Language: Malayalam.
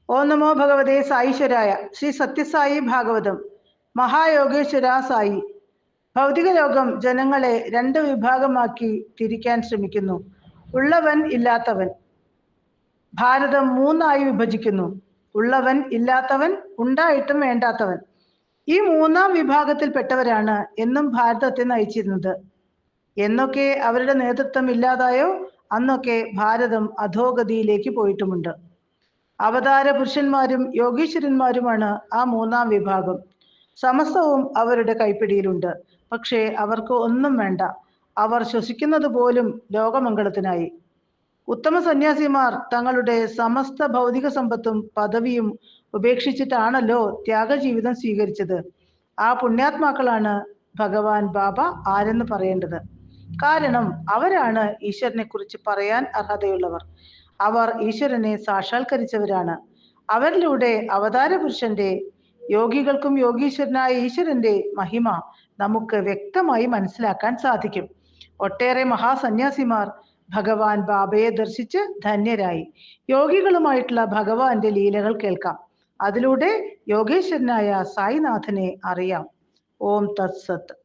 ഓം നമോ ഭഗവതേ സാईശ്വരായ. ശ്രീ സത്യസായി ഭാഗവതം. മഹായോഗേശ്വര സായി. ഭൗതിക ലോകം ജനങ്ങളെ രണ്ട് വിഭാഗമാക്കി തിരിക്കാൻ ശ്രമിക്കുന്നു. ഉള്ളവൻ, ഇല്ലാത്തവൻ. ഭാരതം മൂന്നായി വിഭജിക്കുന്നു. ഉള്ളവൻ, ഇല്ലാത്തവൻ, ഉണ്ടായിട്ടും വേണ്ടാത്തവൻ. ഈ മൂന്നാം വിഭാഗത്തിൽപ്പെട്ടവരാണ് എന്നും ഭാരതത്തെ നയിച്ചിരുന്നത്. എന്നൊക്കെ അവരുടെ നേതൃത്വം ഇല്ലാതായോ അന്നൊക്കെ ഭാരതം അധോഗതിയിലേക്ക് പോയിട്ടുമുണ്ട്. അവതാര പുരുഷന്മാരും യോഗീശ്വരന്മാരുമാണ് ആ മൂന്നാം വിഭാഗം. സമസ്തവും അവരുടെ കൈപ്പിടിയിലുണ്ട്. പക്ഷേ അവർക്ക് ഒന്നും വേണ്ട. അവർ ശ്വസിക്കുന്നത് പോലും ലോകമംഗളത്തിനായി. ഉത്തമ സന്യാസിമാർ തങ്ങളുടെ സമസ്ത ഭൗതിക സമ്പത്തും പദവിയും ഉപേക്ഷിച്ചിട്ടാണല്ലോ ത്യാഗജീവിതം സ്വീകരിച്ചത്. ആ പുണ്യാത്മാക്കളാണ് ഭഗവാൻ ബാബ ആരെന്ന് പറയേണ്ടത്. കാരണം അവരാണ് ഈശ്വരനെ കുറിച്ച് പറയാൻ അർഹതയുള്ളവർ. അവർ ഈശ്വരനെ സാക്ഷാത്കരിച്ചവരാണ്. അവരിലൂടെ അവതാര പുരുഷന്റെ, യോഗികൾക്കും യോഗീശ്വരനായ ഈശ്വരന്റെ മഹിമ നമുക്ക് വ്യക്തമായി മനസ്സിലാക്കാൻ സാധിക്കും. ഒട്ടേറെ മഹാസന്യാസിമാർ ഭഗവാൻ ബാബയെ ദർശിച്ച് ധന്യരായി. യോഗികളുമായിട്ടുള്ള ഭഗവാന്റെ ലീലകൾ കേൾക്കാം. അതിലൂടെ യോഗേശ്വരനായ സായിനാഥനെ അറിയാം. ഓം തത്സത്ത്.